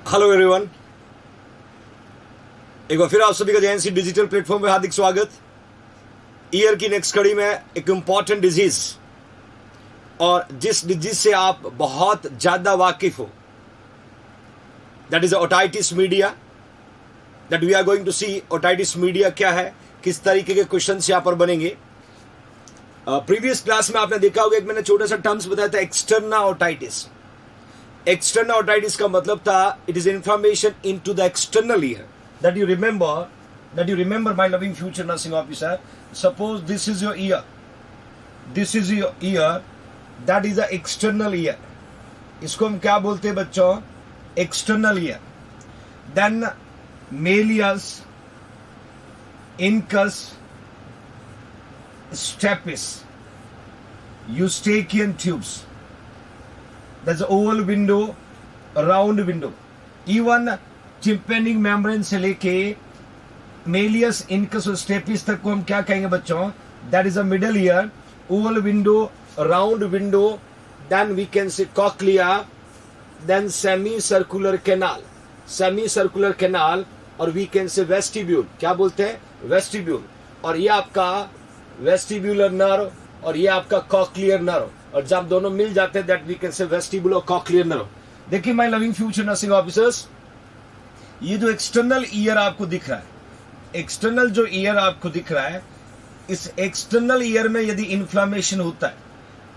Hello everyone, एक बार फिर आप सभी का जेएनसी डिजिटल प्लेटफॉर्म पे हार्दिक स्वागत। ईयर की नेक्स्ट कड़ी में एक इंपॉर्टेंट डिजीज और जिस डिजीज से आप बहुत ज्यादा वाकिफ हो, that is otitis media. That we are going to see otitis media क्या है, किस तरीके के क्वेश्चंस यहां पर बनेंगे। प्रीवियस क्लास में आपने देखा होगा, एक मैंने छोटा सा टर्म्स बताया था, एक्सटर्ना ओटाइटिस। एक्सटर्नल ओटाइटिस का मतलब था it is inflammation into the external ear. That you remember my loving future nursing officer, suppose this is your ear, that is a external ear. इसको हम क्या बोलते हैं बच्चों? External ear. Then malleus incus stapes eustachian tubes. That's oval window, round window. Even tympanic membrane से लेके malleus incus और stapes तक को हम क्या कहेंगे बच्चों? That is a middle ear, oval window, round window. Then we can say cochlea, then semicircular canal, और we can say vestibule. क्या बोलते हैं? Vestibule. और ये आपका वेस्टिब्यूलर नर्व और ये आपका कॉक्लियर नर्व, और जब दोनों मिल जाते हैं that we can say vestibule और कॉक्लियर नर्व। देखिए my loving future nursing officers, ये जो एक्सटर्नल ईयर आपको दिख रहा है, एक्सटर्नल जो ईयर आपको दिख रहा है, इस एक्सटर्नल ईयर में यदि इन्फ्लामेशन होता है,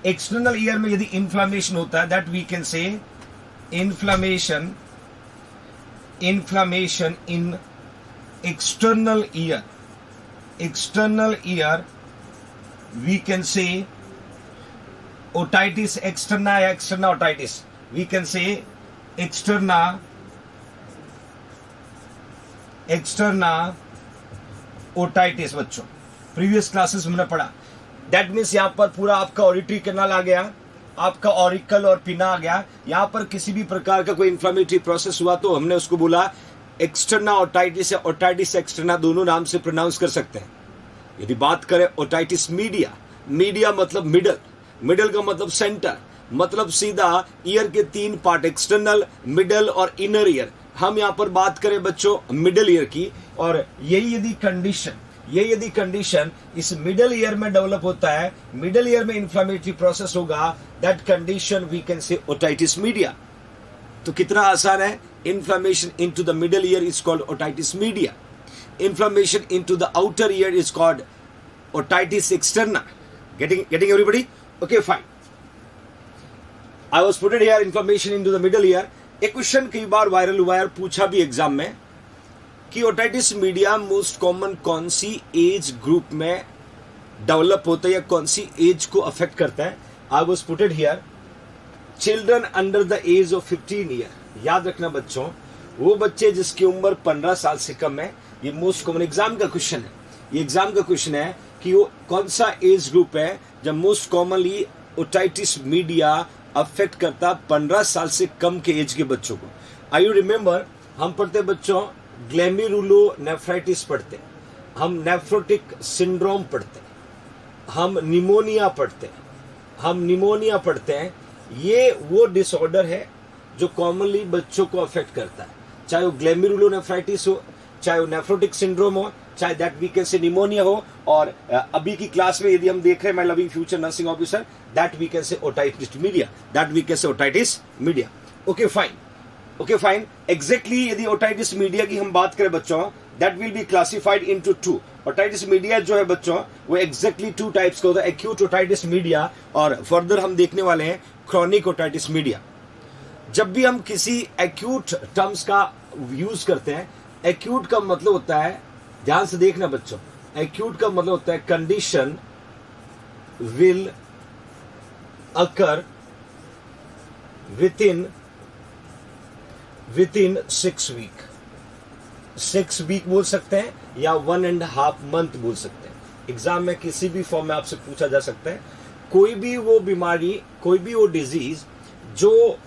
एक्सटर्नल ईयर में यदि इन्फ्लामेशन होता है, that we can say inflammation in external ear, we can say otitis externa या externa otitis. We can say externa otitis बच्चों, प्रीवियस क्लासेस हमने पढ़ा। दैट मीन्स यहाँ पर पूरा आपका ऑडिटरी कैनाल आ गया, आपका ऑरिकल और पिना आ गया। यहाँ पर किसी भी प्रकार का कोई इंफ्लेमेटरी प्रोसेस हुआ तो हमने उसको बोला एक्सटर्ना ओटाइटिस या ओटाइटिस एक्सटर्ना, दोनों नाम से प्रोनाउंस कर सकते हैं। यदि बात करें ओटाइटिस मीडिया मतलब मिडल का मतलब सेंटर, मतलब सीधा ईयर के तीन पार्ट, एक्सटर्नल, मिडल और इनर ईयर। हम यहां पर बात करें बच्चों मिडल ईयर की, और यही यदि कंडीशन इस मिडल ईयर में डेवलप होता है, मिडल ईयर में इंफ्लेमेटरी प्रोसेस होगा, that condition we can say otitis media. तो कितना आसान है, inflammation into the middle ear is called otitis media. Inflammation into the outer ear is called otitis externa. Getting everybody? Okay, fine. I was put it here, inflammation into the middle ear. एक question कई बार viral हुआ है और पूछा भी exam में कि otitis media most common कौन सी एज ग्रुप में डेवलप होता है या कौन सी एज को अफेक्ट करता है? I was put it here, children under the age of 15 year. याद रखना बच्चों, वो बच्चे जिसकी उम्र 15 साल से कम है, ये मोस्ट कॉमन एग्जाम का क्वेश्चन है। ये एग्जाम का क्वेश्चन है कि वो कौन सा एज ग्रुप है जब most commonly otitis media affect करता 15 साल से कम के एज के बच्चों को। आई यू रिमेंबर, हम पढ़ते बच्चों ग्लैमेरुलोनेफ्राइटिस पढ़ते, हम नेफ्रोटिक सिंड्रोम पढ़ते, हम निमोनिया पढ़ते हैं। ये वो डिसऑर्डर है जो कॉमनली बच्चों को अफेक्ट करता है, चाहे वो ग्लैमेरुलोनेफ्राइटिस हो, चाहे वो नेफ्रोटिक सिंड्रोम हो, चाहे that we can say pneumonia हो, और अभी की क्लास में यदि हम देख रहे हैं my loving future nursing officer, that we can say otitis media. Okay fine. Exactly यदि ओटाइटिस मीडिया की हम बात करें बच्चों, that will be classified into 2. Otitis media जो है बच्चों वो एग्जैक्टली 2 टाइप्स का होता है, एक्यूट ओटाइटिस मीडिया और फर्दर हम देखने वाले हैं क्रॉनिक ओटाइटिस मीडिया. जब भी हम किसी एक्यूट टर्म्स का यूज करते हैं, एक्यूट का मतलब होता है, ध्यान से देखना बच्चों, एक्यूट का मतलब होता है condition will occur within 6 week. 6 week बोल सकते हैं या 1.5 मंथ बोल सकते हैं. एग्जाम में किसी भी फॉर्म में आपसे पूछा जा सकता है, कोई भी वो बीमारी, कोई भी वो डिजीज जो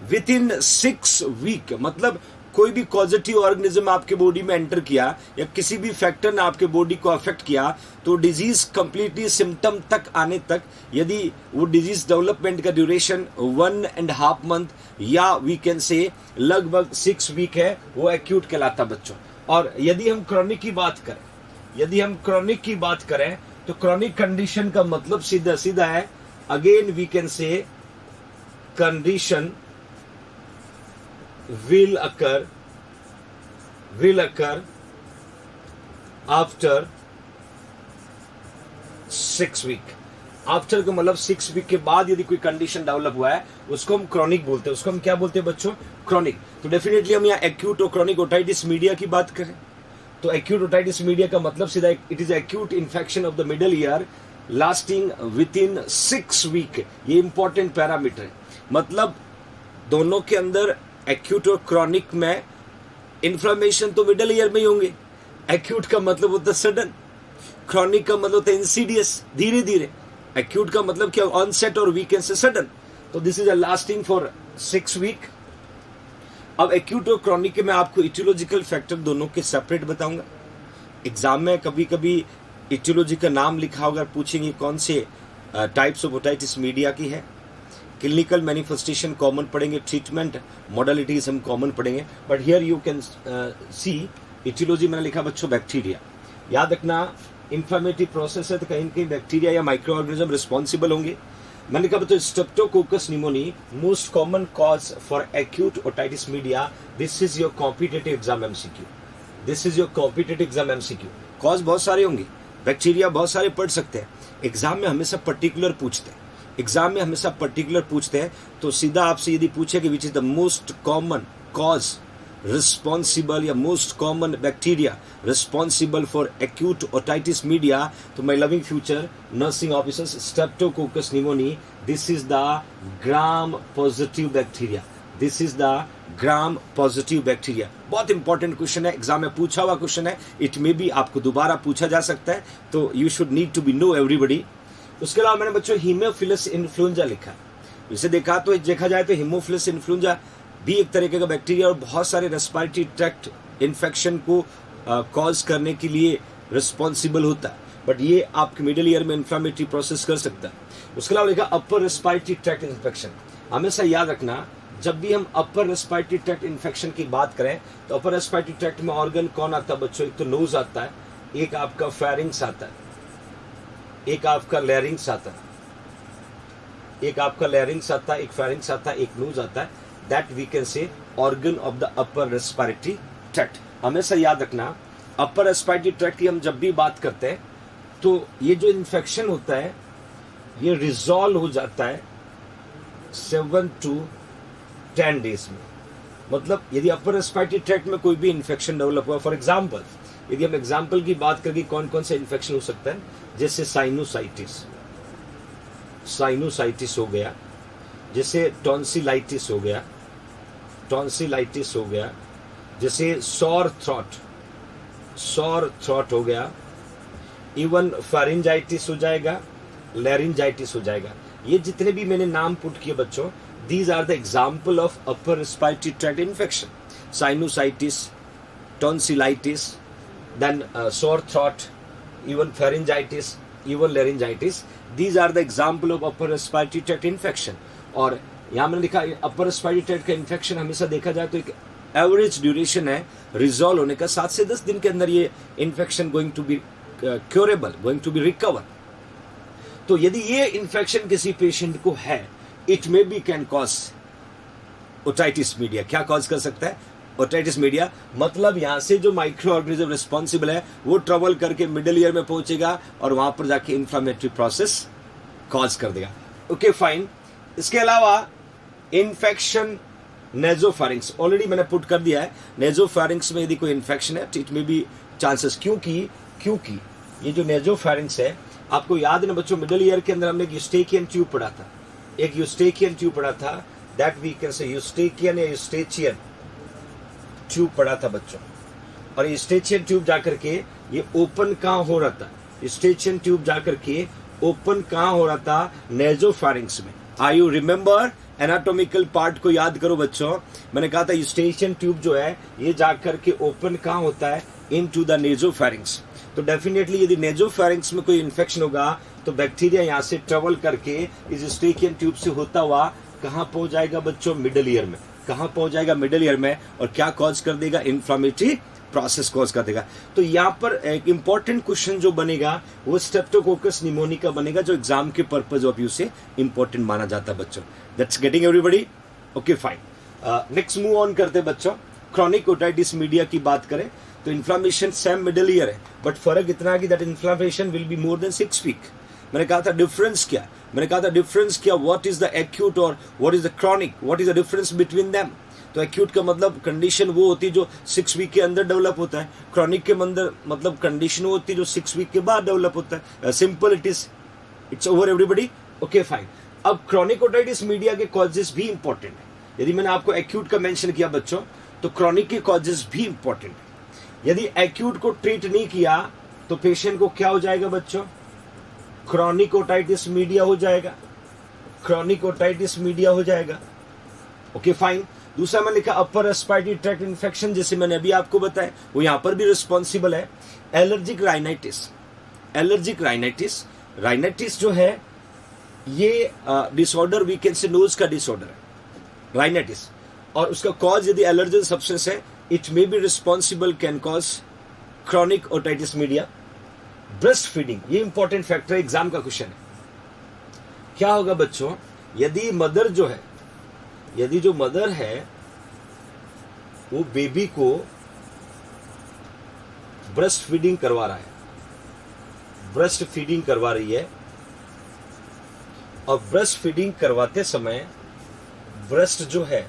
विद इन 6 वीक, मतलब कोई भी कॉजेटिव ऑर्गेनिज्म आपके बॉडी में एंटर किया या किसी भी फैक्टर ने आपके बॉडी को अफेक्ट किया तो डिजीज कंप्लीटली सिम्टम तक आने तक, यदि वो डिजीज डेवलपमेंट का ड्यूरेशन 1.5 मंथ या वी कैन से लगभग 6 वीक है, वो एक्यूट कहलाता बच्चों। और यदि हम क्रॉनिक की बात करें तो क्रॉनिक कंडीशन का मतलब सीधा सीधा है, again we can say condition will occur after 6 week. After का मतलब 6 वीक के बाद यदि कोई कंडीशन डेवलप हुआ है उसको हम क्रॉनिक बोलते हैं। उसको हम क्या बोलते हैं बच्चों? क्रॉनिक। तो डेफिनेटली हम यहाँ एक्यूट और क्रॉनिक ओटाइटिस मीडिया की बात करें तो एक्यूट ओटाइटिस मीडिया का मतलब सीधा it is acute infection of the middle ear lasting within 6 week. ये इंपॉर्टेंट पैरामीटर है। मतलब दोनों के अंदर एक्यूट और क्रॉनिक में इन्फ्लेमेशन तो मिडल ईयर में ही होंगे। एक्यूट का मतलब होता है सडन, क्रॉनिक का मतलब होता है इंसीडियस, धीरे धीरे। एक्यूट का मतलब क्या? ऑनसेट और वीकेंड से सडन। तो this is a lasting for 6 week. अब एक्यूट और क्रॉनिक के मैं आपको इटियोलॉजिकल फैक्टर दोनों के सेपरेट बताऊंगा। एग्जाम में कभी कभी इटियोलॉजी का नाम लिखा होगा, पूछेंगे कौन से टाइप्स ऑफ ओटाइटिस मीडिया की है। क्लिनिकल मैनिफेस्टेशन कॉमन पढ़ेंगे, ट्रीटमेंट मॉडलिटीज हम कॉमन पढ़ेंगे। But here you can see aetiology मैंने लिखा बच्चों बैक्टीरिया। याद रखना इन्फ्लेमेटरी प्रोसेस है तो कहीं कहीं बैक्टीरिया या माइक्रो ऑर्गेनिज्म रिस्पॉन्सिबल होंगे। मैंने कहा बच्चों Streptococcus pneumoniae most common cause for acute otitis media. This is your competitive exam MCQ. Cause बहुत सारे होंगे, बैक्टीरिया बहुत सारे पढ़ सकते हैं। एग्जाम में हमेशा पर्टिकुलर पूछते हैं। तो सीधा आपसे यदि पूछे कि which is the most common cause responsible या most common bacteria responsible for acute otitis media, तो my loving future nursing officers, streptococcus pneumoniae, this is the gram positive bacteria. बहुत इंपॉर्टेंट क्वेश्चन है, एग्जाम में पूछा हुआ question है। It may B आपको दोबारा पूछा जा सकता है, तो you should need to be know everybody. उसके अलावा मैंने बच्चों हीमोफिलस इन्फ्लुएंजा लिखा। इसे देखा जाए तो हीमोफिलस इन्फ्लुएंजा भी एक तरीके का बैक्टीरिया और बहुत सारे रेस्पिरेटरी ट्रैक्ट इन्फेक्शन को कॉज करने के लिए रिस्पॉन्सिबल होता है। बट ये आपके मिडिल ईयर में इन्फ्लेमेटरी प्रोसेस कर सकता है। उसके अलावा लिखा अपर रेस्पिरेटरी ट्रैक्ट इन्फेक्शन। हमेशा याद रखना जब भी हम अपर रेस्पिरेटरी ट्रैक्ट इन्फेक्शन की बात करें तो अपर रेस्पिरेटरी ट्रैक्ट में ऑर्गन कौन आता है बच्चों? एक तो नोज आता है, एक आपका फेरिंग्स आता है, एक आपका लैरिंग्स आता है, एक फेरिंग्स आता है, एक नोज आता है। That we can say organ of the upper respiratory tract. हमेशा याद रखना अपर रेस्पिरेटरी ट्रैक्ट की हम जब भी बात करते हैं तो ये जो इन्फेक्शन होता है ये रिजॉल्व हो जाता है 7 to 10 डेज में। मतलब यदि अपर रेस्पिरेटरी ट्रैक्ट में कोई भी इन्फेक्शन डेवलप हुआ, फॉर एग्जाम्पल यदि हम एग्जाम्पल की बात करें कौन कौन सा इन्फेक्शन हो सकता है, जैसे साइनोसाइटिस हो गया, जैसे टॉन्सिलाइटिस हो गया, जैसे सॉर थ्रॉट हो गया, इवन फेरिंजाइटिस हो जाएगा, लैरिंजाइटिस हो जाएगा। ये जितने भी मैंने नाम पुट किए बच्चों, these are the example of upper respiratory tract infection. Sinusitis, tonsillitis, then sore throat, even pharyngitis, even laryngitis. These are the example of upper respiratory tract infection. और यहाँ मैंने लिखा upper respiratory tract का infection हमेशा देखा जाए तो एक एवरेज ड्यूरेशन है रिजॉल्व होने का 7 से 10 दिन के अंदर ये infection going to be curable, going to be recover. तो यदि ये इन्फेक्शन किसी पेशेंट को है, it may be can cause otitis media. क्या कॉज कर सकता है? Otitis media. मतलब यहां से जो माइक्रो ऑर्गेनिज्म रिस्पॉन्सिबल है वो ट्रेवल करके मिडिल ईयर में पहुंचेगा और वहां पर जाके इंफ्लेमेटरी प्रोसेस कॉज कर देगा। Okay fine. इसके अलावा इन्फेक्शन नेजोफेरिंग्स ऑलरेडी मैंने पुट कर दिया है। नेजोफेरिंग्स में यदि कोई इन्फेक्शन है तो इट में भी चांसेस, क्योंकि ये जो नेजोफेरिंग्स है, आपको याद है ना बच्चों, मिडिल ईयर के अंदर हमने यूस्टेकियन ट्यूब पढ़ा था। That we can say Eustachian या यूस्टेचियन ट्यूब पढ़ा था बच्चों। और यूस्टेचियन ट्यूब जाकर के ये ओपन कहाँ हो रहा था? नेजोफेरिंग्स में। आई यू रिमेंबर एनाटॉमिकल पार्ट को याद करो बच्चों। मैंने कहा था यूस्टेशियन ट्यूब जो है ये जाकर के ओपन कहाँ होता है, इनटू द नेजोफेरिंक्स। तो डेफिनेटली यदि नेजोफेरिंक्स में कोई इन्फेक्शन होगा तो बैक्टीरिया यहाँ से ट्रेवल करके इस यूस्टेशियन ट्यूब से होता हुआ कहाँ पहुंच जाएगा बच्चों, मिडल ईयर में। कहाँ पहुंच जाएगा, मिडल ईयर में, और क्या कॉज कर देगा, इन्फ्लामेटरी प्रोसेस कॉज कर देगा। तो यहाँ पर एक इंपॉर्टेंट क्वेश्चन जो बनेगा वो स्ट्रेप्टोकोकस निमोनिया का बनेगा, जो एग्जाम के पर्पज ऑफ व्यू से इंपॉर्टेंट माना जाता है बच्चों। That's getting everybody, okay fine. Next move on करते बच्चों। क्रॉनिक ओटाइटिस मीडिया की बात करें तो इन्फ्लामेशन सेम मिडल ईयर है, बट फर्क इतना है कि that inflammation will be more than 6 week. मैंने कहा था डिफरेंस क्या, व्हाट इज द एक्यूट और what is the chronic, what is the difference between them. तो एक्यूट का मतलब कंडीशन वो होती है जो 6 वीक के अंदर डेवलप होता है, क्रॉनिक के अंदर मतलब कंडीशन वो होती है जो 6 वीक के बाद डेवलप होता है। Simple it's over everybody, okay fine. अब क्रॉनिक ओटाइटिस मीडिया के कॉजेस भी इंपॉर्टेंट है। यदि मैंने आपको एक्यूट का मेंशन किया बच्चों, तो क्रॉनिक के कॉजेस भी इंपॉर्टेंट है। यदि एक्यूट को ट्रीट नहीं किया तो पेशेंट को क्या हो जाएगा बच्चों, क्रॉनिक ओटाइटिस मीडिया हो जाएगा, क्रॉनिक ओटाइटिस मीडिया हो जाएगा, ओके फाइन। दूसरा मैं लिखा अपर रेस्पिरेटरी ट्रैक्ट इन्फेक्शन, जैसे मैंने अभी आपको बताया, वो यहां पर भी रिस्पॉन्सिबल है। एलर्जिक राइनाइटिस, राइनाइटिस जो है ये disorder we can say nose का डिसऑर्डर है राइनाइटिस, और उसका कॉज यदि एलर्जन सब्सटेंस है, it may be responsible, can cause chronic otitis media. Breast feeding, ये इंपॉर्टेंट फैक्टर है, एग्जाम का क्वेश्चन है। क्या होगा बच्चों, यदि मदर जो है, यदि जो मदर है वो बेबी को ब्रेस्ट फीडिंग करवा रहा है, ब्रेस्ट फीडिंग करवा रही है, और ब्रेस्ट फीडिंग करवाते समय ब्रेस्ट जो है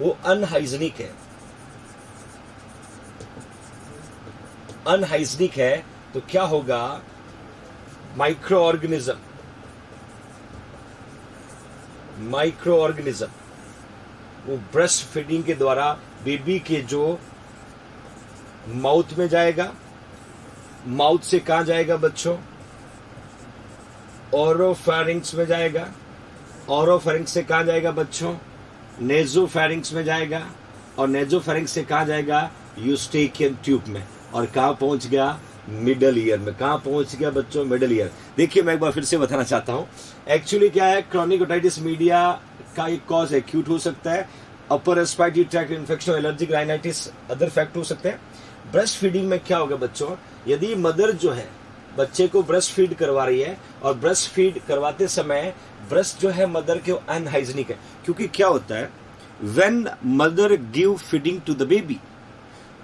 वो अनहाइजीनिक है, अनहाइजीनिक है, तो क्या होगा, माइक्रो ऑर्गेनिज्म वो ब्रेस्ट फीडिंग के द्वारा बेबी के जो माउथ में जाएगा, माउथ से कहां जाएगा बच्चों, ओरोफेरिंक्स में जाएगा, ओरोफेरिंक्स से कहां जाएगा बच्चों, नेजोफेरिंक्स में जाएगा, और नेजोफेरिंक्स से कहां जाएगा, यूस्टेकियन ट्यूब में, और कहां पहुंच गया, मिडल ईयर में। कहां पहुंच गया बच्चों, मिडल ईयर। देखिए मैं एक बार फिर से बताना चाहता हूं, एक्चुअली क्या है, क्रॉनिक ओटाइटिस मीडिया का एक कॉज एक्यूट हो सकता है, अपर respiratory tract infection, allergic rhinitis, other factor हो सकते हैं। ब्रेस्ट फीडिंग में क्या होगा बच्चों, यदि मदर जो है बच्चे को ब्रेस्ट फीड करवा रही है, और ब्रेस्ट फीड करवाते समय ब्रेस्ट जो है मदर के अनहाइजीनिक है, क्योंकि क्या होता है, when mother give feeding to the baby,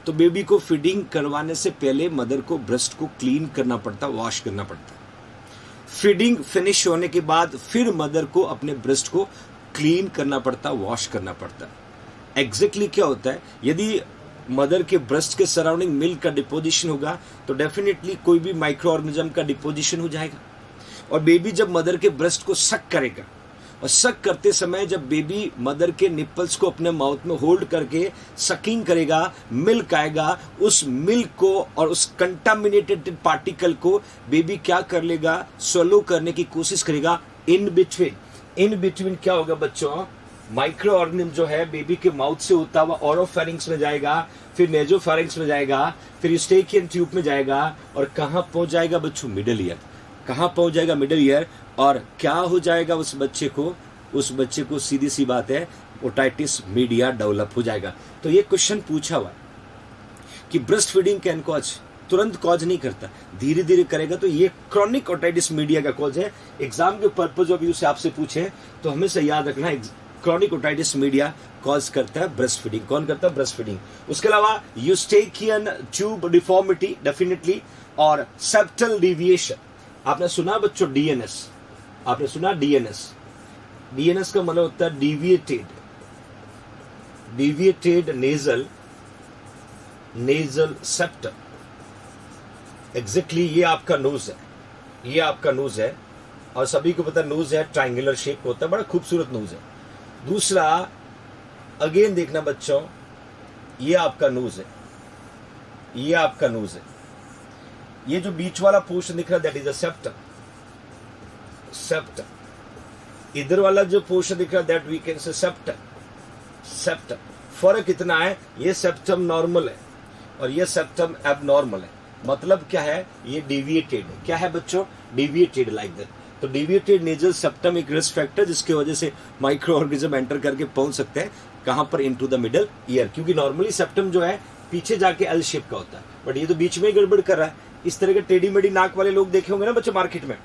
तो बेबी को फीडिंग करवाने से पहले मदर को ब्रेस्ट को क्लीन करना पड़ता, वॉश करना पड़ता। फीडिंग फिनिश होने के बाद फिर मदर को अपने ब्रेस्ट को क्लीन करना पड़ता, वॉश करना पड़ता। एग्जैक्टली क्या होता है, यदि मदर के ब्रेस्ट के सराउंडिंग मिल्क का डिपोजिशन होगा तो डेफिनेटली कोई भी माइक्रो ऑर्गेनिज्म का डिपोजिशन हो जाएगा, और बेबी जब मदर के ब्रेस्ट को सक करेगा, और सक करते समय जब बेबी मदर के निप्पल्स को अपने माउथ में होल्ड करके सकिंग करेगा, मिल्क आएगा, उस मिल्क को और उस कंटामिनेटेड पार्टिकल को बेबी क्या कर लेगा, स्वलो करने की कोशिश करेगा। इन बिटवीन क्या होगा बच्चों, माइक्रो ऑर्गेनिज्म जो है बेबी के माउथ से होता हुआ ओरोफेरिंक्स में जाएगा, फिर नेजोफेरिंक्स में जाएगा, फिर यूस्टेकियन ट्यूब में जाएगा, और कहां पहुंच जाएगा बच्चों, मिडल ईयर। कहां पहुंच जाएगा, मिडल ईयर, और क्या हो जाएगा उस बच्चे को सीधी सी बात है, ओटाइटिस मीडिया डेवलप हो जाएगा। तो ये क्वेश्चन पूछा हुआ कि ब्रेस्ट फीडिंग कैन कॉज, तुरंत कॉज नहीं करता, धीरे धीरे करेगा, तो ये क्रॉनिक ओटाइटिस मीडिया का कॉज है। एग्जाम के पर्पज ऑफ व्यू से आपसे पूछे तो हमेशा याद रखना, क्रॉनिक ओटाइटिस मीडिया कॉज करता है ब्रेस्ट फीडिंग। कौन करता है, ब्रेस्ट फीडिंग। उसके अलावा यूस्टेकियन ट्यूब डिफॉर्मिटी डेफिनेटली, और सेप्टल डिविएशन। आपने सुना बच्चों डीएनएस, आपने सुना डीएनएस, डीएनएस का मतलब होता है डिविएटेड नेजल सेप्टम। एग्जैक्टली ये आपका नोज है, ये आपका नोज है, और सभी को पता है नोज है ट्रायंगुलर शेप होता है, बड़ा खूबसूरत नोज है। दूसरा अगेन देखना बच्चों, ये आपका नोज है, ये आपका नोज है, ये जो बीच वाला पोर्शन दिख रहा है दैट इज अ सेप्टम, इधर वाला जो पोर्शन दिख रहा है that we can say septum. Septum फर्क इतना है, ये सेप्टम नॉर्मल है और ये सेप्टम एबनॉर्मल है। मतलब क्या है, ये डेविएटेड है। क्या है बच्चों, डेविएटेड लाइक दैट। तो डेविएटेड नेजल सेप्टम एक रिस्क फैक्टर जिसकी वजह से माइक्रो ऑर्गेनिज्म एंटर करके पहुंच सकते हैं कहां पर, इनटू द मिडल ईयर। क्योंकि नॉर्मली सेप्टम जो है पीछे जाके एल शेप का होता है, बट ये तो बीच में ही गड़बड़ कर रहा है। इस तरह के टेढ़ी मेढ़ी नाक वाले लोग देखे होंगे ना बच्चों मार्केट में,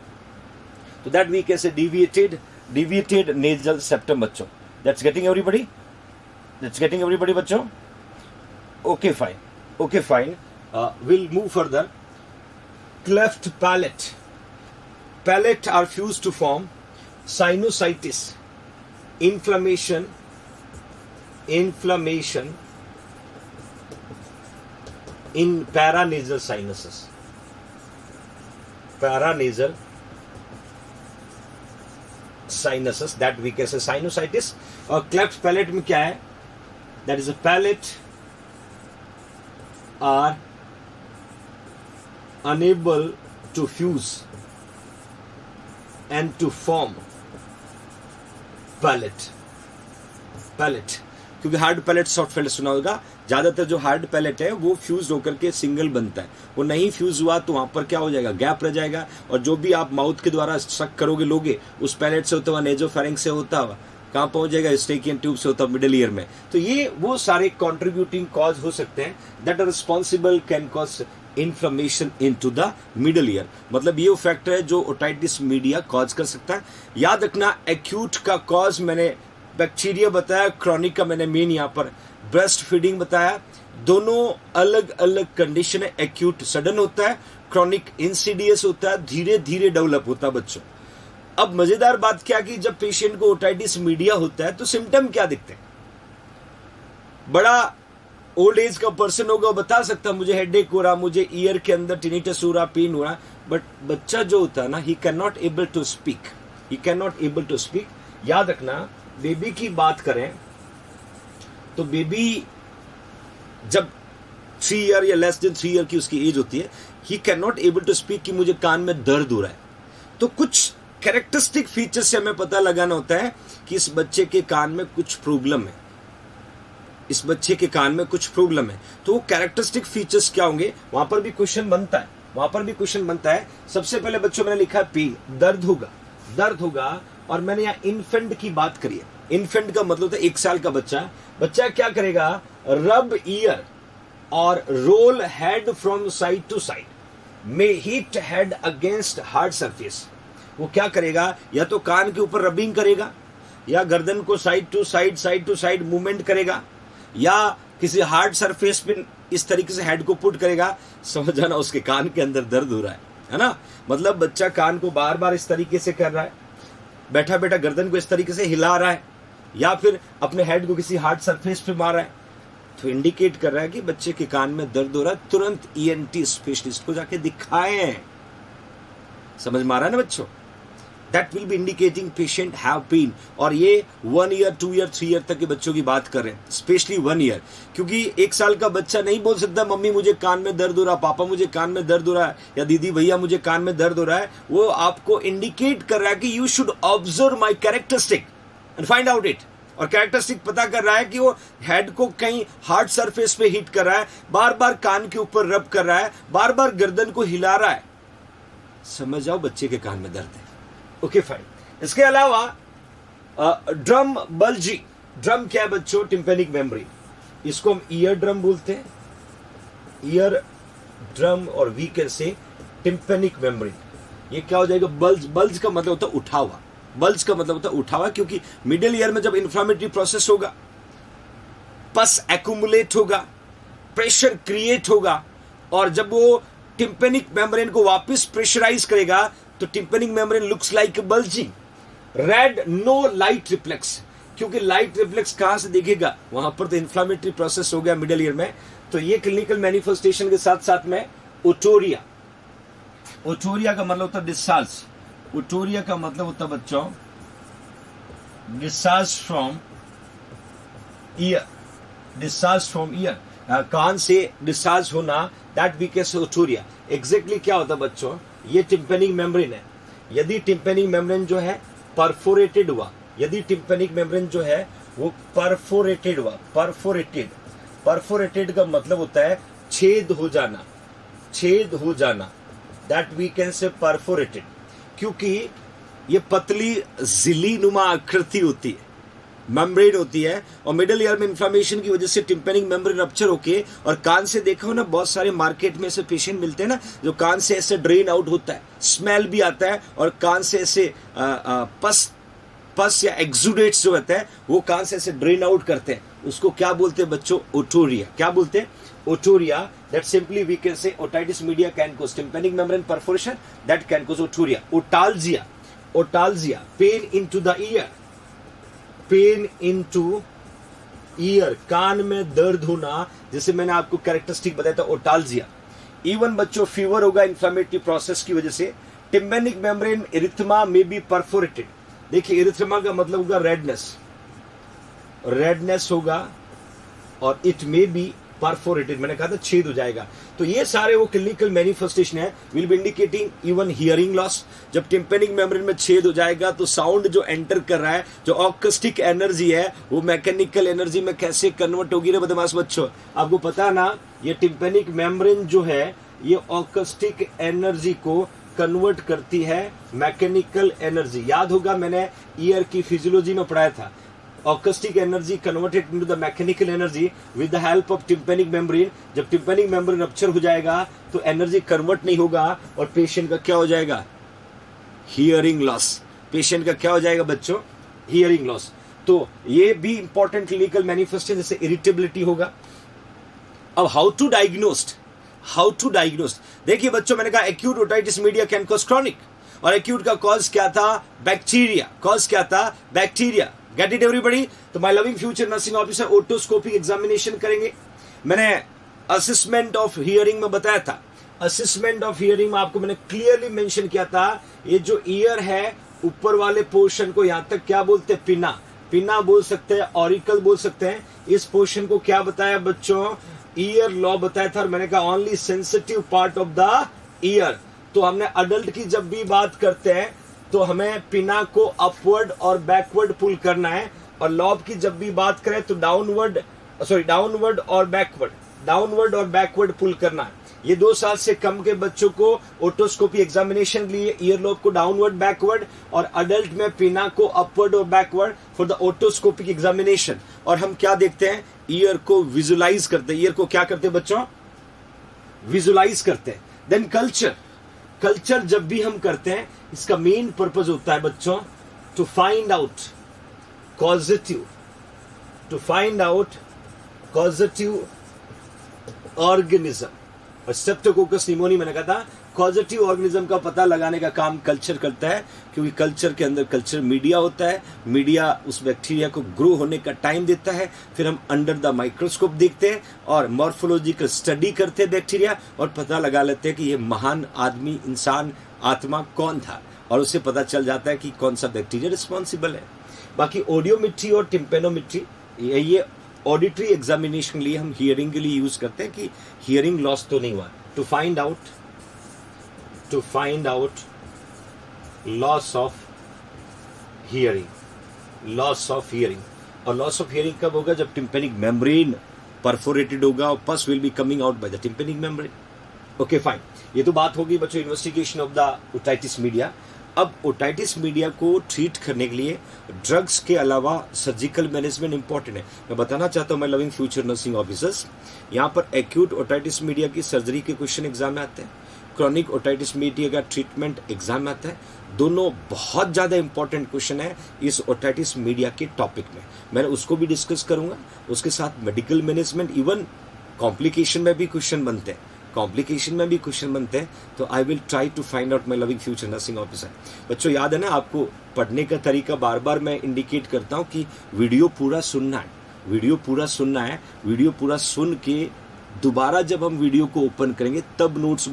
तो that we can say deviated nasal septum बच्चों। That's getting everybody, that's getting everybody बच्चों। Okay fine, okay fine, we'll move further. Cleft palate. Palate are fused to form sinusitis, inflammation in paranasal sinuses. Paranasal sinuses, that we can say sinusitis. और cleft palate में क्या है, that is a palate are unable to fuse and to form palate. क्योंकि hard palate soft palate सुना होगा, ज्यादातर जो hard palate है वो फ्यूज होकर के सिंगल बनता है। वो नहीं फ्यूज हुआ तो वहां पर क्या हो जाएगा, गैप रह जाएगा, और जो भी आप माउथ के द्वारा सक करोगे लोगे उस पैलेट से होता हुआ, नेजोफेरिंक्स से होता हुआ कहाँ पहुंच जाएगा, स्टेकियन ट्यूब से होता मिडिल ईयर में। तो ये वो सारे कंट्रीब्यूटिंग कॉज हो सकते हैं that are responsible can cause inflammation into the middle ear. मतलब ये वो फैक्टर है जो ओटाइटिस मीडिया कॉज कर सकता है। याद रखना, एक्यूट का कॉज मैंने बैक्टीरिया बताया, क्रॉनिक का मैंने मेन यहाँ पर ब्रेस्ट फीडिंग बताया। दोनों अलग अलग कंडीशन है। एक्यूट सडन होता है, क्रॉनिक इंसिडियस होता है, धीरे धीरे डेवलप होता है बच्चों। अब मजेदार बात क्या कि जब पेशेंट को ओटाइटिस मीडिया होता है तो सिम्टम क्या दिखते हैं। बड़ा ओल्ड एज का पर्सन होगा वो बता सकता मुझे हेडेक हो रहा, मुझे ईयर के अंदर टिनिटस हो रहा, पेन हो रहा, बट बच्चा जो होता है ना, he can not able to speak, he can not able to speak. याद रखना, बेबी की बात करें तो बेबी जब 3 ईयर या लेस देन 3 ईयर की उसकी एज होती है, he can not able to speak कि मुझे कान में दर्द हो रहा है। तो कुछ कैरेक्टरिस्टिक फीचर से हमें पता लगाना होता है कि इस बच्चे के कान में कुछ प्रॉब्लम है, इस बच्चे के कान में कुछ प्रॉब्लम है। तो वो कैरेक्टरिस्टिक फीचर्स क्या होंगे, वहां पर भी क्वेश्चन बनता है, वहां पर भी क्वेश्चन बनता है। सबसे पहले बच्चों मैंने लिखा पी, दर्द होगा, दर्द होगा। और मैंने यहाँ इन्फेंट की बात करी है। इन्फेंट का मतलब होता है 1 साल का बच्चा। बच्चा क्या करेगा, रब ईयर और roll head from side to side, may hit head against hard surface. वो क्या करेगा, या तो कान के ऊपर रबिंग करेगा, या गर्दन को साइड टू साइड मूवमेंट करेगा, या किसी हार्ड सरफेस पे इस तरीके से हेड को पुट करेगा। समझ जाना उसके कान के अंदर दर्द हो रहा है ना। मतलब बच्चा कान को बार बार इस तरीके से कर रहा है, बैठा बैठा गर्दन को इस तरीके से हिला रहा है, या फिर अपने हेड को किसी हार्ड सरफेस पे मार रहा है, तो इंडिकेट कर रहा है कि बच्चे के कान में दर्द हो रहा है। तुरंत ईएनटी स्पेशलिस्ट को जाके दिखाएं। समझ में आ रहा है ना बच्चों, that will be indicating patient have pain. और ये 1 ईयर 2 ईयर 3 ईयर तक के बच्चों की बात कर रहे हैं, स्पेशली 1 ईयर। क्योंकि 1 साल का बच्चा नहीं बोल सकता मम्मी मुझे कान में दर्द हो रहा, पापा मुझे कान में दर्द हो रहा है, या दीदी भैया मुझे कान में दर्द हो रहा है। वो आपको इंडिकेट कर रहा है कि you should observe my characteristic and find out it. और कैरेक्टरिस्टिक पता कर रहा है कि वो हेड को कहीं हार्ड सरफेस पे हिट कर रहा है, बार बार कान के ऊपर रब कर रहा है, बार बार गर्दन को हिला रहा है। समझ जाओ बच्चे के कान में दर्द है। Okay fine. इसके अलावा ड्रम बल्जी। ड्रम क्या है बच्चों, टिम्पेनिक मेम्ब्रेन, इसको हम ईयर ड्रम बोलते हैं, ईयर ड्रम, और we can say tympanic membrane. ये क्या हो जाएगा, बल्ज। बल्ज का मतलब होता है उठा हुआ, बल्ज का मतलब होता है उठा हुआ। क्योंकि मिडिल ईयर में जब इन्फ्लेमेटरी प्रोसेस होगा, पस एक्यूमुलेट होगा, प्रेशर क्रिएट होगा, और जब वो टिम्पेनिक मेम्ब्रेन को वापस प्रेशराइज करेगा तो tympanic membrane looks like bulging. Red, no light reflex, क्योंकि लाइट रिफ्लेक्स कहां से दिखेगा, वहां पर तो इन्फ्लेमेटरी प्रोसेस हो गया मिडिल ईयर में। तो ये क्लिनिकल मैनिफेस्टेशन के साथ साथ में ओटोरिया। ओटोरिया का मतलब होता है डिस्चार्ज। ओटोरिया का मतलब होता है बच्चों discharge from ear, discharge from ear, कान से डिस्चार्ज होना, that we can say otorrhoea. Exactly क्या होता है बच्चों, ये टिम्पेनिक मेम्ब्रेन है। यदि टिम्पेनिक मेम्ब्रेन जो है परफोरेटेड हुआ, यदि टिम्पेनिक मेम्ब्रेन जो है वो परफोरेटेड हुआ, परफोरेटेड का मतलब होता है छेद हो जाना, छेद हो जाना, that we can say perforated, क्योंकि ये पतली झिल्ली नुमा आकृति होती है, मेम्ब्रेन होती है, और मिडल ईयर में इन्फ्लेमेशन की वजह से टिम्पेनिक मेम्ब्रेन रप्चर होके, और कान से देखा हो ना, बहुत सारे मार्केट में ऐसे पेशेंट मिलते हैं ना जो कान से ऐसे ड्रेन आउट होता है, स्मेल भी आता है, और कान से ऐसे पस या एक्सुडेट्स जो होता है वो कान से ऐसे ड्रेन आउट करते हैं, उसको क्या बोलते हैं बच्चों? ओटोरिया। क्या बोलते हैं? Otorrhoea. That simply we can say otitis media can cause tympanic membrane perforation, that can cause otorrhoea. Otalgia, otalgia, pain into the ear, pain into ear, कान में दर्द होना, जैसे मैंने आपको कैरेक्टरिस्टिक बताया था ओटाल्जिया। इवन बच्चों फीवर होगा इन्फ्लेमेटरी प्रोसेस की वजह से। Tympanic membrane erythema may be perforated. देखिए इरिथमा का मतलब होगा रेडनेस, रेडनेस होगा, और इट मे बी परफोरेटेड, मैंने कहा था छेद हो जाएगा। तो ये सारे वो क्लिनिकल मैनिफेस्टेशन है, will be indicating even hearing loss. जब टिम्पेनिक मेम्ब्रेन में छेद हो जाएगा तो साउंड जो एंटर कर रहा है, जो ऑक्यूस्टिक एनर्जी है, वो मैकेनिकल एनर्जी में कैसे कन्वर्ट होगी रे बदमाश बच्चों? आपको पता ना, ये टिम्पेनिक मेम्ब्रेन जो है ये ऑक्यूस्टिक एनर्जी को कन्वर्ट करती है मैकेनिकल एनर्जी। याद होगा मैंने ईयर की फिजियोलॉजी में पढ़ाया था, acoustic energy converted into the mechanical energy with the help of tympanic membrane। जब tympanic membrane रप्चर हो जाएगा तो एनर्जी कन्वर्ट नहीं होगा, और पेशेंट का क्या हो जाएगा? Hearing loss. पेशेंट का क्या हो जाएगा बच्चों? Hearing loss. तो ये भी इंपॉर्टेंट क्लिनिकल मैनिफेस्टेशन, जैसे इरिटेबिलिटी होगा। अब how to diagnose, how to diagnose? देखिए बच्चों, मैंने कहा acute otitis media can cause chronic, और एक्यूट का कॉज क्या था? बैक्टीरिया। कॉज क्या था? बैक्टीरिया। Get it everybody? तो my loving future nursing officer otoscopic examination करेंगे। मैंने असेसमेंट ऑफ हियरिंग में बताया था, असेसमेंट ऑफ हियरिंग में आपको मैंने क्लियरली मेंशन किया था, ये जो ईयर है ऊपर वाले पोर्शन को यहां तक क्या बोलते हैं? पिना। पिना बोल सकते हैं, ऑरिकल बोल सकते हैं। इस पोर्शन को क्या बताया बच्चों? ईयर लॉ बताया था, और मैंने कहा only sensitive part of the year. तो हमने अडल्ट की जब भी बात करते हैं तो हमें पिना को अपवर्ड और बैकवर्ड पुल करना है, और लॉब की जब भी बात करें तो डाउनवर्ड और बैकवर्ड, डाउनवर्ड और बैकवर्ड पुल करना है। ये 2 साल से कम के बच्चों को ओटोस्कोपी एग्जामिनेशन के लिए ईयर लॉब को डाउनवर्ड बैकवर्ड, और अडल्ट में पिना को अपवर्ड और backward for the otoscopic examination. और हम क्या देखते हैं? ईयर को विजुलाइज करते हैं। ईयर को क्या करते हैं बच्चों? विजुलाइज करते हैं। देन कल्चर, कल्चर जब भी हम करते हैं इसका मेन पर्पज होता है बच्चों to find out causative, to find out causative organism. और स्ट्रेप्टोकोकस निमोनिया मैंने कहा था कॉजेटिव ऑर्गेनिज्म का पता लगाने का काम कल्चर करता है, क्योंकि कल्चर के अंदर कल्चर मीडिया होता है। मीडिया उस बैक्टीरिया को ग्रो होने का टाइम देता है, फिर हम अंडर द माइक्रोस्कोप देखते हैं और मॉर्फोलॉजिकल स्टडी करते हैं बैक्टीरिया, और पता लगा लेते हैं कि ये महान आदमी, इंसान, आत्मा कौन था, और उससे पता चल जाता है कि कौन सा बैक्टीरिया रिस्पॉन्सिबल है। बाकी ऑडियोमेट्री और टिम्पेनोमेट्री ये ऑडिटरी एग्जामिनेशन के लिए हम हियरिंग के लिए यूज करते हैं कि हियरिंग लॉस तो नहीं हुआ। To find out loss of hearing, loss of hearing. और लॉस ऑफ हियरिंग कब होगा? जब टिम्पेनिक मेम्ब्रेन परफोरेटेड होगा और pus will be coming out by the tympanic membrane. Okay fine, ये तो बात होगी बच्चों investigation of the otitis media. अब ओटाइटिस मीडिया को ट्रीट करने के लिए ड्रग्स के अलावा सर्जिकल मैनेजमेंट इंपॉर्टेंट है। मैं बताना चाहता हूँ मैं लविंग फ्यूचर नर्सिंग ऑफिसर्स, यहाँ पर एक्यूट ओटाइटिस मीडिया की सर्जरी के क्वेश्चन एग्जाम में आते हैं, क्रॉनिक ओटाइटिस मीडिया का ट्रीटमेंट एग्जाम में आता है। दोनों बहुत ज़्यादा इंपॉर्टेंट क्वेश्चन है इस ओटाइटिस मीडिया के टॉपिक में, मैं उसको भी डिस्कस करूंगा। उसके साथ मेडिकल मैनेजमेंट, इवन कॉम्प्लिकेशन में भी क्वेश्चन बनते हैं, तो I will try to find out my loving future nursing officer. बच्चों याद है ना, आपको पढ़ने का तरीका बार बार मैं इंडिकेट करता हूँ कि वीडियो पूरा सुनना है, वीडियो पूरा सुन के दोबारा जब हम वीडियो को ओपन करेंगे तब नोट्स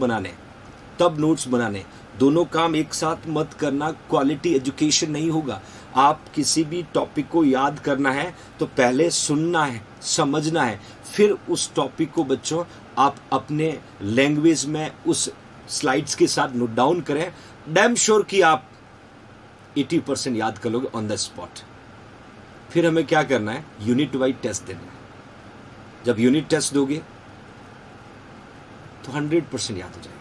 बनाने, दोनों काम एक साथ मत करना, क्वालिटी एजुकेशन नहीं होगा। आप किसी भी टॉपिक को याद करना है तो पहले सुनना है, समझना है, फिर उस टॉपिक को बच्चों आप अपने लैंग्वेज में उस स्लाइड्स के साथ नोट डाउन करें। डैम श्योर कि आप 80% याद कर लोगे ऑन द स्पॉट। फिर हमें क्या करना है, यूनिट वाइज टेस्ट देना है। जब यूनिट टेस्ट दोगे तो 100% याद हो जाएगा।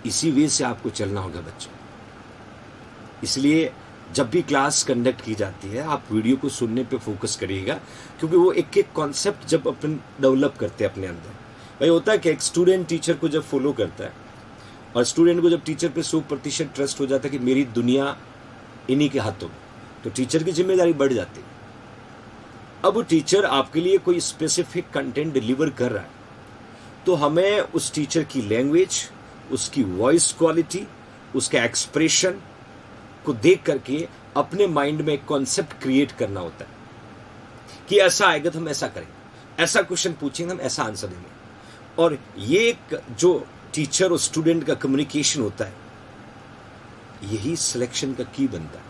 इसी वे से आपको चलना होगा बच्चों। इसलिए जब भी क्लास कंडक्ट की जाती है आप वीडियो को सुनने पे फोकस करिएगा, क्योंकि वो एक एक कॉन्सेप्ट जब अपन डेवलप करते हैं अपने अंदर, भाई होता है कि एक स्टूडेंट टीचर को जब फॉलो करता है और स्टूडेंट को जब टीचर पे 100% ट्रस्ट हो जाता है कि मेरी दुनिया इन्हीं के हाथों में, तो टीचर की जिम्मेदारी बढ़ जाती है। अब वो टीचर आपके लिए कोई स्पेसिफिक कंटेंट डिलीवर कर रहा है, तो हमें उस टीचर की लैंग्वेज, उसकी वॉइस क्वालिटी, उसका एक्सप्रेशन को देख करके अपने माइंड में एक कॉन्सेप्ट क्रिएट करना होता है कि ऐसा आएगा तो हम ऐसा करेंगे, ऐसा क्वेश्चन पूछेंगे हम ऐसा आंसर देंगे। और ये एक जो टीचर और स्टूडेंट का कम्युनिकेशन होता है, यही सिलेक्शन का की बनता है।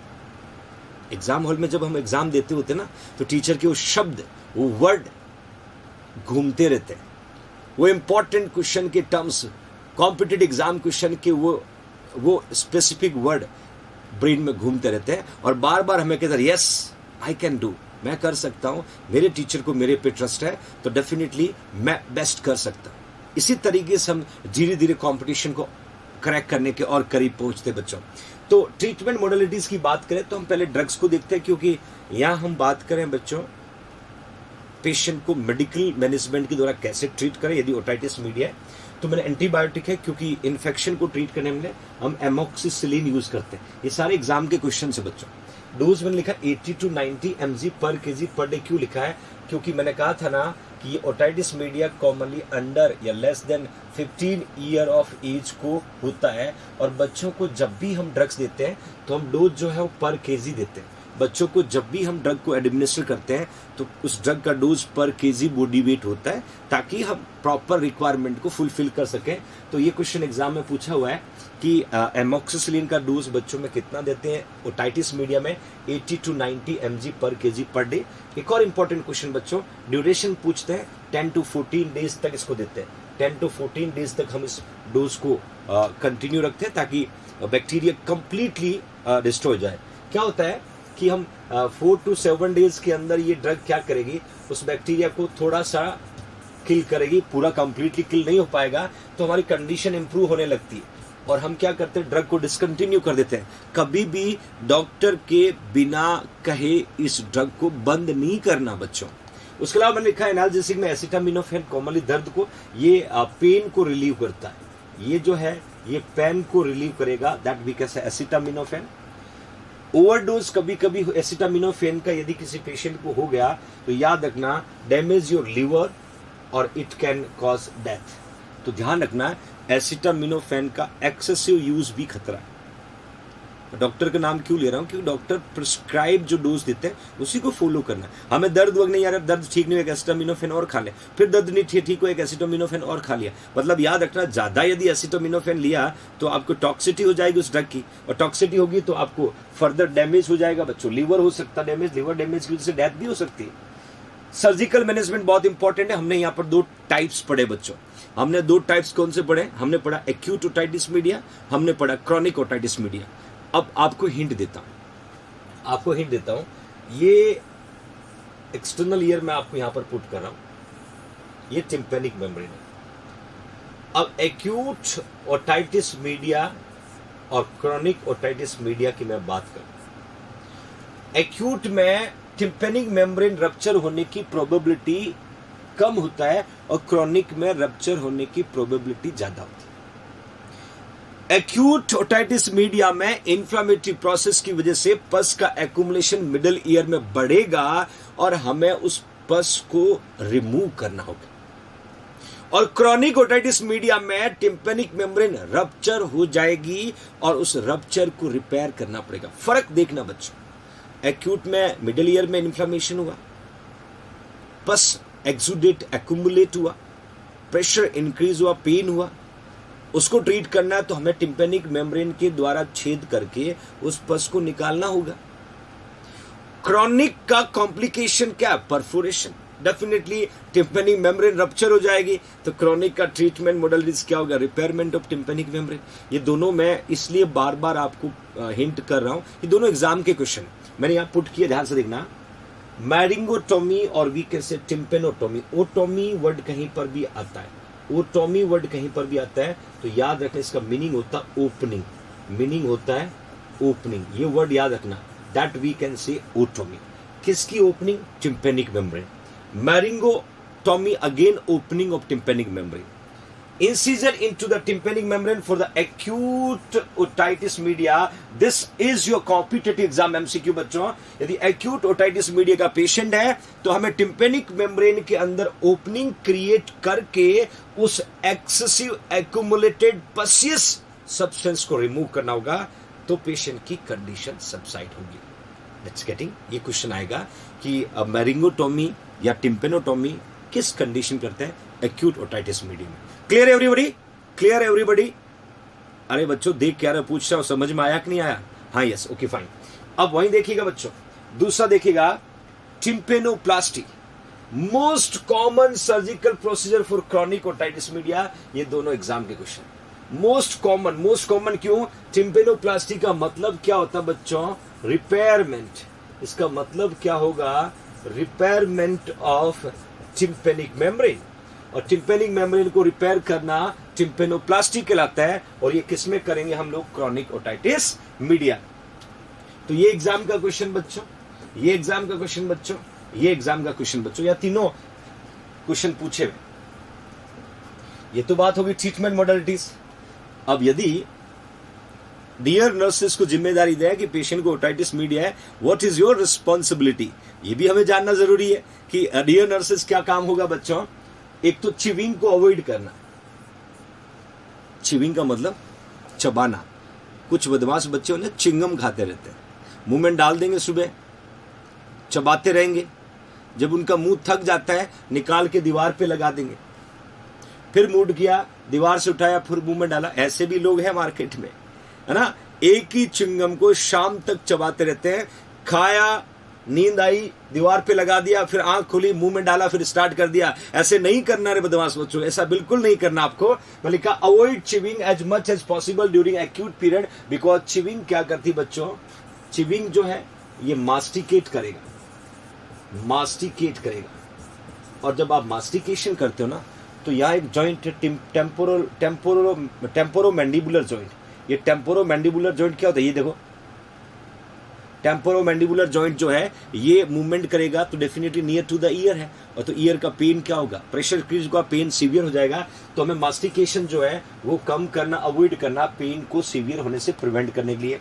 एग्जाम हॉल में जब हम एग्जाम देते होते ना, तो टीचर के वो शब्द, वो वर्ड घूमते रहते हैं, वो इंपॉर्टेंट क्वेश्चन के टर्म्स, कॉम्पिटिटिव एग्जाम क्वेश्चन के वो स्पेसिफिक वर्ड ब्रेन में घूमते रहते हैं और बार बार हमें कहते हैं यस आई कैन डू, मैं कर सकता हूं, मेरे टीचर को मेरे पे ट्रस्ट है तो डेफिनेटली मैं बेस्ट कर सकता हूं। इसी तरीके से हम धीरे धीरे कंपटीशन को क्रैक करने के और करीब पहुंचते बच्चों। तो ट्रीटमेंट मोडेलिटीज की बात करें तो हम पहले ड्रग्स को देखते हैं, क्योंकि यहां हम बात करें बच्चों पेशेंट को मेडिकल मैनेजमेंट के द्वारा कैसे ट्रीट करें। यदि ओटाइटिस मीडिया है तो मैंने एंटीबायोटिक है, क्योंकि इन्फेक्शन को ट्रीट करने में हम एमोक्सिसिलिन यूज करते हैं। ये सारे एग्जाम के क्वेश्चन है बच्चों। डोज मैंने लिखा 80 to 90 mg पर केजी पर डे। क्यों लिखा है, क्योंकि मैंने कहा था ना कि ये ओटाइटिस मीडिया कॉमनली अंडर या less than 15 year of age को होता है, और बच्चों को जब भी हम ड्रग्स देते हैं तो हम डोज जो है वो पर केजी देते हैं। बच्चों को जब भी हम ड्रग को एडमिनिस्टर करते हैं तो उस ड्रग का डोज पर केजी बॉडी वेट होता है, ताकि हम प्रॉपर रिक्वायरमेंट को फुलफिल कर सकें। तो ये क्वेश्चन एग्जाम में पूछा हुआ है कि एमोक्सिसिलिन का डोज बच्चों में कितना देते हैं ओटाइटिस मीडिया में, 80 to 90 mg पर केजी पर डे। एक और इंपॉर्टेंट क्वेश्चन बच्चों, ड्यूरेशन पूछते हैं, 10 to 14 डेज तक इसको देते हैं। 10 to 14 डेज तक हम इस डोज को कंटिन्यू रखते हैं, ताकि बैक्टीरिया कंप्लीटली डिस्ट्रॉय जाए। क्या होता है कि हम 4 to 7 डेज के अंदर ये ड्रग क्या करेगी, उस बैक्टीरिया को थोड़ा सा किल करेगी, पूरा कंप्लीटली किल नहीं हो पाएगा, तो हमारी कंडीशन इंप्रूव होने लगती है और हम क्या करते हैं, ड्रग को डिसकंटिन्यू कर देते हैं। कभी भी डॉक्टर के बिना कहे इस ड्रग को बंद नहीं करना बच्चों। उसके अलावा मैंने लिखा है एनाल्जेसिक में एसिटामिनोफेन कॉमनली दर्द को, ये पेन को रिलीव करता है। ये जो है ये पेन को रिलीव करेगा, that we can say acetaminophen. Overdose कभी कभी एसिटामिनोफेन का यदि किसी पेशेंट को हो गया तो याद रखना डैमेज योर लिवर और इट कैन कॉज डेथ। तो ध्यान रखना एसिटामिनोफेन का एक्सेसिव यूज भी खतरा है। डॉक्टर का नाम क्यों ले रहा हूं, क्योंकि डॉक्टर प्रिस्क्राइब जो डोज देते हैं उसी को फॉलो करना है। हमें दर्द वक्त नहीं आ रहा, दर्द ठीक नहीं हो, एक एसिटामिनोफेन और खा ले, फिर दर्द नहीं ठीक हो, एक एसिटामिनोफेन और खा लिया। मतलब याद रखना ज्यादा यदि एसिटामिनोफेन लिया तो आपको टॉक्सिटी हो जाएगी उस ड्रग की, और टॉक्सिटी होगी तो आपको फर्दर डैमेज हो जाएगा बच्चों। लिवर हो सकता डैमेज, लिवर डैमेज की वजह से डेथ भी हो सकती है। सर्जिकल मैनेजमेंट बहुत इंपॉर्टेंट है। हमने यहाँ पर 2 टाइप्स पढ़े बच्चों। हमने 2 टाइप्स कौन से पढ़े, हमने पढ़ा एक्यूट ओटाइटिस मीडिया, हमने पढ़ा क्रॉनिक ओटाइटिस मीडिया। अब आपको हिंट देता हूं, ये एक्सटर्नल ईयर में आपको यहां पर पुट कर रहा हूं, ये टिम्पैनिक मेम्ब्रेन है। अब एक्यूट ओटाइटिस मीडिया और क्रॉनिक ओटाइटिस मीडिया की मैं बात करूं, एक्यूट में टिम्पैनिक मेम्ब्रेन रप्चर होने की प्रोबेबिलिटी कम होता है और क्रॉनिक में रप्चर होने की प्रोबेबिलिटी ज्यादा होती है। एक्यूट ओटाइटिस मीडिया में इंफ्लेमेटरी प्रोसेस की वजह से पस का एक्यूमुलेशन मिडिल ईयर में बढ़ेगा और हमें उस पस को रिमूव करना होगा। और क्रॉनिक ओटाइटिस मीडिया में टिम्पैनिक मेम्ब्रेन रप्चर हो जाएगी और उस रप्चर को रिपेयर करना पड़ेगा। फर्क देखना बच्चों, एक्यूट में मिडिल ईयर में इन्फ्लेमेशन हुआ, पस एक्सुडेट एक्यूमुलेट हुआ, प्रेशर इंक्रीज हुआ, पेन हुआ, उसको ट्रीट करना है तो हमें टिम्पैनिक मेम्ब्रेन के द्वारा छेद करके उस पस को निकालना होगा। क्रॉनिक का कॉम्प्लिकेशन क्या है, perforation, definitely tympanic membrane rupture हो जाएगी, तो क्रॉनिक का ट्रीटमेंट मोडलिटीज क्या होगा, रिपेयरमेंट ऑफ टिम्पेनिक मेम्ब्रेन। ये दोनों मैं इसलिए बार बार आपको हिंट कर रहा हूं, ये दोनों एग्जाम के क्वेश्चन मैंने यहाँ पुट किया, ध्यान से देखना। मैरिंगोटोमी और वी कैन से टिम्पेनोटोमी, ओटोमी वर्ड कहीं पर भी आता है, ओटोमी वर्ड कहीं पर भी आता है तो याद रखना इसका मीनिंग होता है ओपनिंग, मीनिंग होता है ओपनिंग, ये वर्ड याद रखना, that we can say otomy. किसकी opening, tympanic membrane. Myringotomy again opening of tympanic membrane. Incision into the tympanic membrane for the acute otitis media. This is your competitive exam MCQ बच्चों। यदि acute otitis media का patient है तो हमें tympanic membrane के अंदर opening create करके उस एक्सेसिव एक्यूमुलेटेड पसियस सब्सटेंस को रिमूव करना होगा, तो पेशेंट की कंडीशन सबसाइड होगी। लेट्स गेटिंग, ये क्वेश्चन आएगा कि मैरिंगोटोमी या टिम्पेनोटोमी किस कंडीशन करते हैं, एक्यूट ओटाइटिस मीडिया में। Clear everybody, clear everybody. अरे बच्चों देख क्या रहा, पूछ रहा हूं, समझ में आया कि नहीं आया? हाँ यस, ओके फाइन। अब वहीं देखिएगा बच्चों, दूसरा देखिएगा tympanoplasty, most common surgical procedure for chronic otitis media. ये दोनों एग्जाम के क्वेश्चन। मोस्ट कॉमन क्यों? टिम्पेनोप्लास्टी का मतलब क्या होता है बच्चों, रिपेयरमेंट। इसका मतलब क्या होगा, रिपेयरमेंट ऑफ टिम्पेनिक मेम्ब्रेन, और टिम्पेनिक मेम्ब्रेन को रिपेयर करना टिम्पेनोप्लास्टी कहलाता है, और ये किसमें करेंगे हम लोग, क्रॉनिक ओटाइटिस मीडिया। तो ये एग्जाम का क्वेश्चन बच्चों, ये एग्जाम का क्वेश्चन बच्चों, ये एग्जाम का क्वेश्चन बच्चों, या तीनों क्वेश्चन पूछे हुए। ये तो बात होगी ट्रीटमेंट मॉडलिटीज। अब यदि डियर नर्सेस को जिम्मेदारी दे कि पेशेंट को ओटाइटिस मीडिया है, व्हाट इज योर रिस्पॉन्सिबिलिटी, ये भी हमें जानना जरूरी है कि डियर नर्सेस क्या काम होगा बच्चों। एक तो चिविंग को अवॉइड करना, चिविंग का मतलब चबाना। कुछ बदमाश बच्चे होते हैं चिंगम खाते रहते हैं, मुंह में डाल देंगे, सुबह चबाते रहेंगे, जब उनका मुंह थक जाता है निकाल के दीवार पे लगा देंगे, फिर मूड किया दीवार से उठाया फिर मुंह में डाला। ऐसे भी लोग हैं मार्केट में, है ना, एक ही चिंगम को शाम तक चबाते रहते हैं। खाया, नींद आई, दीवार पे लगा दिया, फिर आंख खुली, मुंह में डाला, फिर स्टार्ट कर दिया। ऐसे नहीं करना रे बदमाश बच्चों, ऐसा बिल्कुल नहीं करना आपको। मैं लिखा avoid chewing as much as possible during acute period, because chewing क्या करती बच्चों, चिविंग जो है ये मास्टिकेट करेगा, मास्टिकेट करेगा। और जब आप मास्टिकेशन करते हो ना, तो यहाँ एक जॉइंट टेम्पोरोमैंडिबुलर जॉइंट, ये टेम्पोरोमैंडिबुलर जॉइंट क्या होता है, ये देखो, टेम्पोरोमैंडिबुलर जॉइंट जो है ये मूवमेंट करेगा तो definitely near to the ear है, और तो ईयर का पेन क्या होगा, प्रेशर क्रीज का पेन सीवियर हो जाएगा। तो हमें मास्टिकेशन जो है वो कम करना, अवॉइड करना, पेन को सीवियर होने से प्रिवेंट करने के लिए।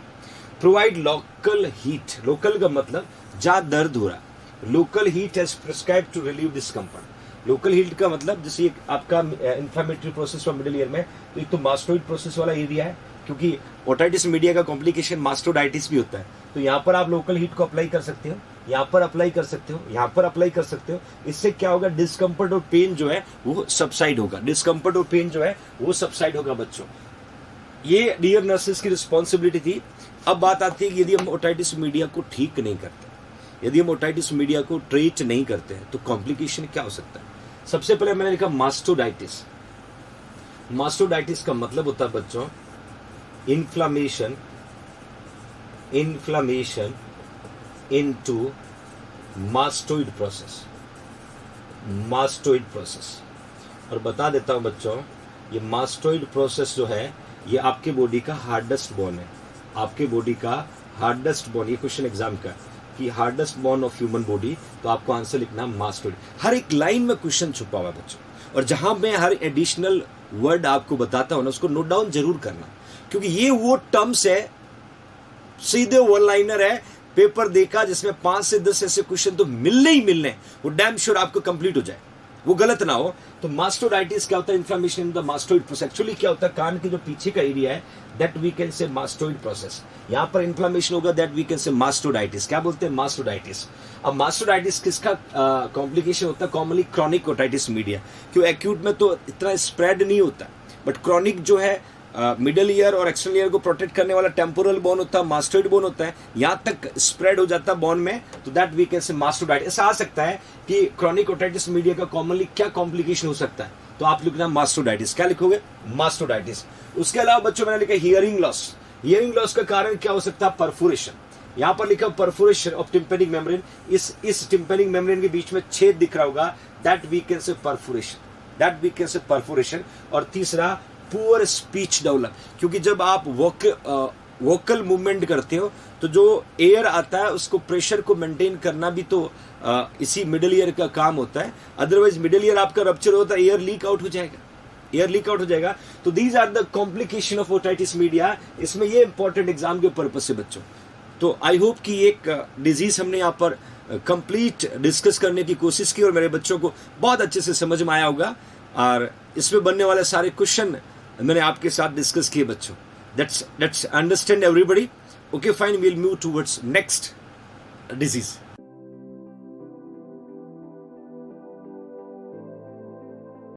प्रोवाइड लोकल हीट, लोकल का मतलब जहाँ दर्द हो रहा, local heat as prescribe to relieve discomfort. Local heat का मतलब जैसे आपका इन्फ्लेमेटरी प्रोसेस और मिडिल ईयर में, तो एक तो मास्टोइड प्रोसेस वाला एरिया है, क्योंकि ओटाइटिस मीडिया का कॉम्प्लिकेशन मास्टोडाइटिस भी होता है, तो यहाँ पर आप लोकल हीट को अप्लाई कर सकते हो, यहाँ पर अप्लाई कर सकते हो, यहाँ पर अप्लाई कर सकते हो। इससे क्या होगा, डिस्कम्फर्ट और पेन जो है वो सबसाइड होगा, डिस्कम्फर्ट और पेन जो है वो सबसाइड होगा बच्चों। ये डियर नर्सेस की रिस्पॉन्सिबिलिटी थी। अब बात आती है कि यदि हम ओटाइटिस मीडिया को ठीक नहीं करते, यदि हम ओटाइटिस मीडिया को ट्रीट नहीं करते हैं, तो कॉम्प्लिकेशन क्या हो सकता है। सबसे पहले मैंने लिखा मास्टोडाइटिस। मास्टोडाइटिस का मतलब होता है बच्चों inflammation into mastoid process, mastoid process. और बता देता हूं बच्चों, ये मास्टोइड प्रोसेस जो है ये आपके बॉडी का हार्डेस्ट बोन है, आपके बॉडी का हार्डेस्ट बोन। ये क्वेश्चन एग्जाम का कि hardest bone of human body, तो आपको आंसर लिखना मास्टोइड। हर एक लाइन में क्वेश्चन छुपा हुआ है बच्चों, और जहां मैं हर एडिशनल वर्ड आपको बताता हूं ना, उसको नोट डाउन जरूर करना, क्योंकि ये वो टर्म्स है, सीधे वन लाइनर है। पेपर देखा जिसमें 5 से 10 ऐसे क्वेश्चन तो मिलने ही मिलने, वो डैम श्योर आपको कंप्लीट हो जाए, वो गलत ना हो। तो मास्टोडाइटिस क्या होता है, inflammation in the mastoid process. Actually क्या होता है, कान के जो पीछे का एरिया है, that we can say mastoid process. यहां पर इन्फ्लेमेशन होगा, दैट वी कैन से मास्टोडाइटिस। क्या बोलते हैं, मास्टोडाइटिस। अब मास्टोडाइटिस किसका कॉम्प्लिकेशन होता है, कॉमनली क्रॉनिक ओटाइटिस मीडिया। क्यों, एक्यूट में तो इतना स्प्रेड नहीं होता, बट क्रॉनिक जो है मिडल ईयर और एक्सटर्नल ईयर को प्रोटेक्ट करने वाला टेम्पोरल बोन होता है, मास्टोइड बोन होता है, यहाँ तक स्प्रेड हो जाता है बोन में, तो दैट वी कैन से मास्टोडाइटिस। ऐसा आ सकता है कि क्रॉनिक ओटाइटिस मीडिया का कॉमनली क्या कॉम्प्लिकेशन हो सकता है, तो आप लिखना मास्टोडाइटिस। क्या लिखोगे? मास्टोडाइटिस। उसके अलावा बच्चों मैंने लिखा हियरिंग लॉस। हियरिंग लॉस का कारण क्या हो सकता है? परफोरेशन। यहाँ पर लिखा परफोरेशन ऑफ टिम्पेनिक मेम्ब्रेन, इस टिम्पेनिक मेम्ब्रेन के बीच में छेद दिख रहा होगा, that we can say perforation, that we can say perforation. और तीसरा पुअर स्पीच डेवलप, क्योंकि जब आप वोकल मूवमेंट करते हो तो जो एयर आता है उसको प्रेशर को मेंटेन करना भी तो इसी मिडिल ईयर का काम होता है। अदरवाइज मिडिल ईयर आपका रप्चर होता है, एयर लीक आउट हो जाएगा, एयर लीक आउट हो जाएगा। तो these are the complication of otitis media. इसमें ये इंपॉर्टेंट एग्जाम के पर्पज से बच्चों। तो आई होप कि एक डिजीज हमने यहाँ पर कंप्लीट डिस्कस करने की कोशिश की और मेरे बच्चों को बहुत अच्छे से समझ में आया होगा, और इसमें बनने वाले सारे क्वेश्चन मैंने आपके साथ डिस्कस किए बच्चों। Let's understand everybody. Okay, fine. We'll move towards next disease.